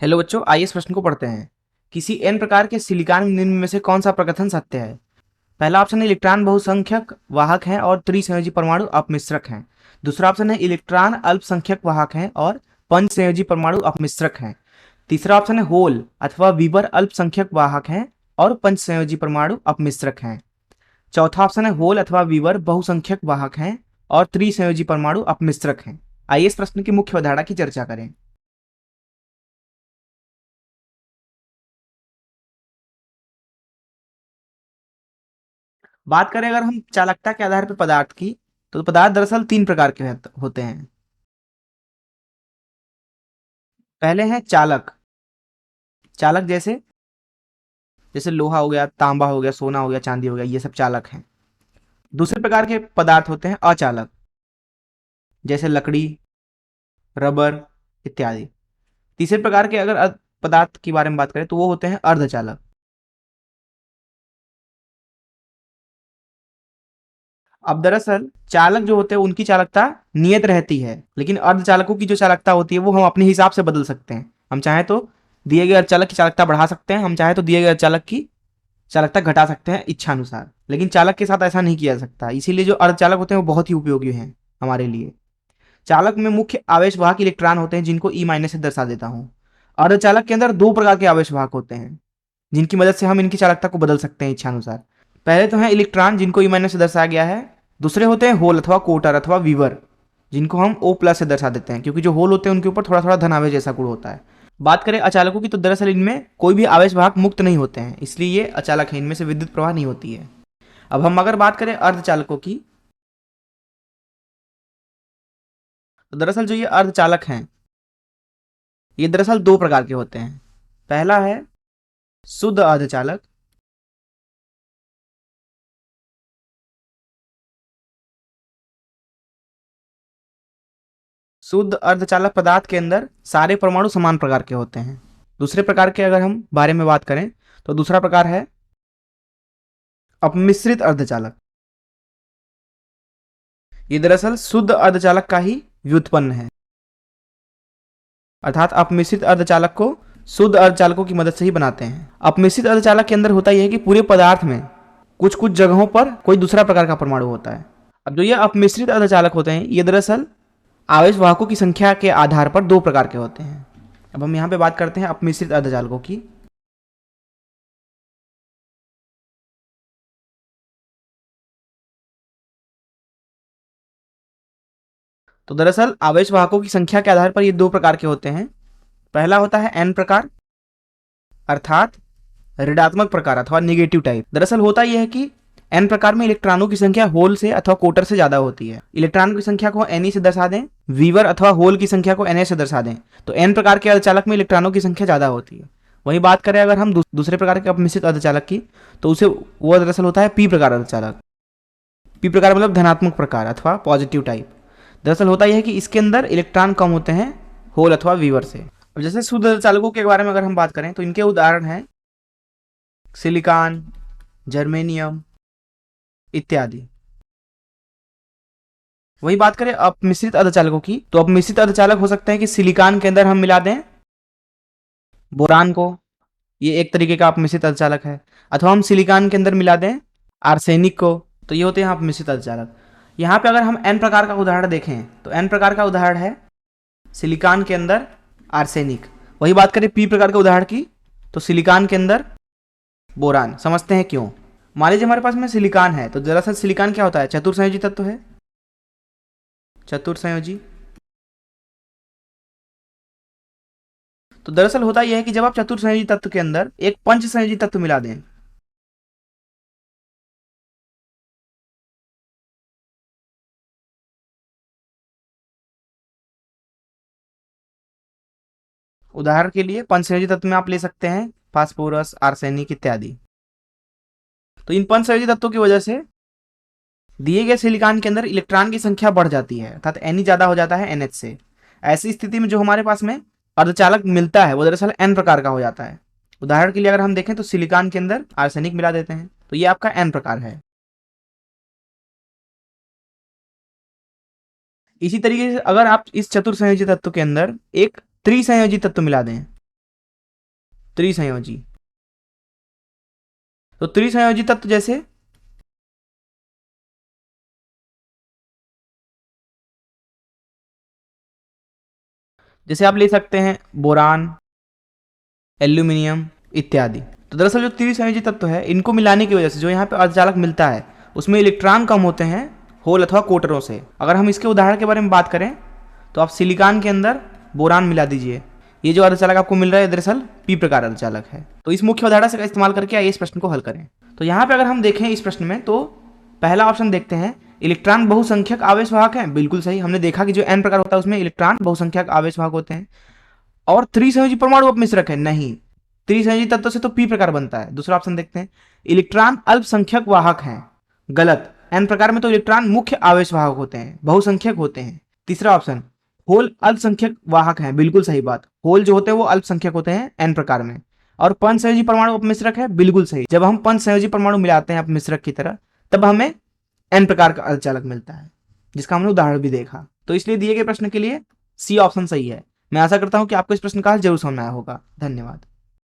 Hello बच्चों, आइए इस प्रश्न को पढ़ते हैं। किसी एन प्रकार के सिलिकॉन निम्न में से कौन सा प्रकथन सत्य है? पहला ऑप्शन है इलेक्ट्रॉन बहुसंख्यक वाहक हैं और त्रिसंयोजी परमाणु अपमिश्रक हैं। दूसरा ऑप्शन है इलेक्ट्रॉन अल्पसंख्यक वाहक हैं और पंचसंयोजी परमाणु अपमिश्रक हैं। तीसरा ऑप्शन है होल अथवा वीबर अल्पसंख्यक वाहक हैं और पंचसंयोजी परमाणु अपमिश्रक हैं। चौथा ऑप्शन है होल अथवा वीबर बहुसंख्यक वाहक हैं और त्रिसंयोजी परमाणु अपमिश्रक हैं। आइए इस प्रश्न की मुख्य अवधारणा की चर्चा करें। बात करें अगर हम चालकता के आधार पर पदार्थ की, तो पदार्थ दरअसल तीन प्रकार के होते हैं। पहले हैं चालक। चालक जैसे जैसे लोहा हो गया, तांबा हो गया, सोना हो गया, चांदी हो गया, ये सब चालक हैं। दूसरे प्रकार के पदार्थ होते हैं अचालक, जैसे लकड़ी, रबर इत्यादि। तीसरे प्रकार के अगर पदार्थ की बारे में बात करें तो वो होते हैं अर्धचालक। अब दरअसल चालक जो होते हैं उनकी चालकता नियत रहती है, लेकिन अर्धचालकों की जो चालकता होती है वो हम अपने हिसाब से बदल सकते हैं। हम चाहे तो दिए गए अर्धचालक की चालकता बढ़ा सकते हैं, हम चाहे तो दिए गए अर्धचालक की चालकता घटा सकते हैं इच्छा अनुसार, लेकिन चालक के साथ ऐसा नहीं किया जा सकता। इसीलिए जो अर्धचालक होते हैं वो बहुत ही उपयोगी हैं हमारे लिए। चालक में मुख्य आवेशवाहक इलेक्ट्रॉन होते हैं जिनको ई माइनस से दर्शा देता हूं। अर्धचालक के अंदर दो प्रकार के आवेशवाहक होते हैं जिनकी मदद से हम इनकी चालकता को बदल सकते हैं इच्छा अनुसार। पहले तो है इलेक्ट्रॉन जिनको ई माइनस से दर्शाया गया है। दूसरे होते हैं होल अथवा कोटर अथवा वीवर जिनको हम ओ प्लस से दर्शा देते हैं, क्योंकि जो होल होते हैं उनके ऊपर थोड़ा थोड़ा धन आवेश जैसा गुण होता है। बात करें अचालकों की तो दरअसल इनमें कोई भी आवेश वाहक मुक्त नहीं होते हैं, इसलिए ये अचालक है, इनमें से विद्युत प्रवाह नहीं होती है। अब हम अगर बात करें अर्धचालकों की, तो दरअसल जो ये अर्धचालक हैं ये दरअसल दो प्रकार के होते हैं। पहला है शुद्ध अर्धचालक। शुद्ध अर्धचालक पदार्थ के अंदर सारे परमाणु समान प्रकार के होते हैं। दूसरे प्रकार के अगर हम बारे में बात करें तो दूसरा प्रकार है अपमिश्रित अर्धचालक। ये दरअसल शुद्ध अर्धचालक का ही व्युत्पन्न है, अर्थात अपमिश्रित अर्धचालक को शुद्ध अर्धचालकों की मदद से ही बनाते हैं। अपमिश्रित अर्धचालक के अंदर होता यह है कि पूरे पदार्थ में कुछ कुछ जगहों पर कोई दूसरा प्रकार का परमाणु होता है। अब जो ये अपमिश्रित अर्धचालक होते हैं ये दरअसल आवेश वाहकों की संख्या के आधार पर दो प्रकार के होते हैं। अब हम यहाँ पे बात करते हैं अपमिश्रित अर्धचालकों की। तो दरअसल आवेश वाहकों की संख्या के आधार पर ये दो प्रकार के होते हैं। पहला होता है एन प्रकार, अर्थात ऋणात्मक प्रकार अथवा निगेटिव टाइप। दरअसल होता यह है कि एन प्रकार में इलेक्ट्रॉनों की संख्या होल से अथवा कोटर से ज्यादा होती है। इलेक्ट्रॉन की संख्या को एन से दर्शा दें, वीवर अथवा होल की संख्या को एन से दर्शा दें, तो एन प्रकार के अर्धचालक में इलेक्ट्रॉनों की संख्या ज्यादा होती है। वही बात करें अगर हम दूसरे प्रकार के अपमिश्रित अर्धचालक की, तो उसे वो दरअसल होता है पी प्रकार अर्धचालक। पी प्रकार मतलब धनात्मक प्रकार अथवा पॉजिटिव टाइप। दरअसल होता यह है कि इसके अंदर इलेक्ट्रॉन कम होते हैं होल अथवा वीवर से। अब जैसे शुद्ध अर्धचालकों के बारे में अगर हम बात करें तो इनके उदाहरण हैं सिलिकॉन, जर्मेनियम इत्यादि। वही बात करें अपमिश्रित अर्धचालकों की, तो अपमिश्रित अर्धचालक हो सकते हैं कि सिलिकॉन के अंदर हम मिला दें बोरान को, ये एक तरीके का अपमिश्रित अर्धचालक है, अथवा हम सिलिकॉन के अंदर मिला दें आर्सेनिक को, तो ये होते हैं अपमिश्रित अर्धचालक। यहाँ पे अगर हम एन प्रकार का उदाहरण देखें तो एन प्रकार का उदाहरण है सिलिकॉन के अंदर आर्सेनिक। वही बात करें पी प्रकार के उदाहरण की, तो सिलिकॉन के अंदर बोरान। समझते हैं क्यों। मान लीजिए हमारे पास में सिलिकॉन है, तो दरअसल सिलिकॉन क्या होता है, चतुर्संयोजी तत्व है। चतुर्संयोजी। तो दरअसल होता यह है कि जब आप चतुर्संयोजी तत्व के अंदर एक पंच संयोजी तत्व मिला दें, उदाहरण के लिए पंच संयोजी तत्व में आप ले सकते हैं फास्फोरस, आर्सेनिक इत्यादि। तो इन पंच संयोजी तत्वों की वजह से दिए गए सिलिकॉन के अंदर इलेक्ट्रॉन की संख्या बढ़ जाती है, अर्थात एन ज्यादा हो जाता है एनएच से। ऐसी स्थिति में जो हमारे पास में अर्धचालक मिलता है वो दरअसल एन प्रकार का हो जाता है। उदाहरण के लिए अगर हम देखें तो सिलिकॉन के अंदर आर्सेनिक मिला देते हैं, तो ये आपका एन प्रकार है। इसी तरीके से अगर आप इस चतुर्संयोजी तत्व के अंदर एक त्रिसंयोजी तत्व मिला दें, त्रिसंयोजी। तो त्रिसंयोजी तत्व जैसे आप ले सकते हैं बोरान, एल्यूमिनियम इत्यादि। तो दरअसल जो त्रिसंयोजी तत्व है, इनको मिलाने की वजह से जो यहाँ पे अर्धचालक मिलता है उसमें इलेक्ट्रॉन कम होते हैं होल अथवा कोटरों से। अगर हम इसके उदाहरण के बारे में बात करें तो आप सिलिकॉन के अंदर बोरान मिला दीजिए, ये जो अर्धचालक आपको मिल रहा है दरअसल पी प्रकार अर्धचालक है। तो इस मुख्य अवधारणा से इस्तेमाल करके आइए इस प्रश्न को हल करें। तो यहाँ पे अगर हम देखें इस प्रश्न में तो पहला ऑप्शन देखते हैं, इलेक्ट्रॉन बहुसंख्यक आवेश वाहक है। बिल्कुल सही, हमने देखा कि जो एन प्रकार होता है उसमें इलेक्ट्रॉन बहुसंख्यक आवेश वाहक होते हैं। और त्रिसंयोजी परमाणु अपमिश्रक है, नहीं, त्रिसंयोजी तत्व से तो पी प्रकार बनता है। दूसरा ऑप्शन देखते हैं, इलेक्ट्रॉन अल्पसंख्यक वाहक हैं। गलत, एन प्रकार में तो इलेक्ट्रॉन मुख्य आवेश वाहक होते हैं, बहुसंख्यक होते हैं। तीसरा ऑप्शन, होल अल्पसंख्यक वाहक हैं। बिल्कुल सही बात, होल जो होते हैं वो अल्पसंख्यक होते हैं एन प्रकार में। और पंचसंयोजी परमाणु अपमिश्रक है। बिल्कुल सही, जब हम पंचसंयोजी परमाणु मिलाते हैं अपमिश्रक की तरह तब हमें एन प्रकार का अर्धचालक मिलता है, जिसका हमने उदाहरण भी देखा। तो इसलिए दिए गए प्रश्न के लिए सी ऑप्शन सही है। मैं आशा करता हूं कि आपको इस प्रश्न का हल जरूर समझ में आया होगा। धन्यवाद।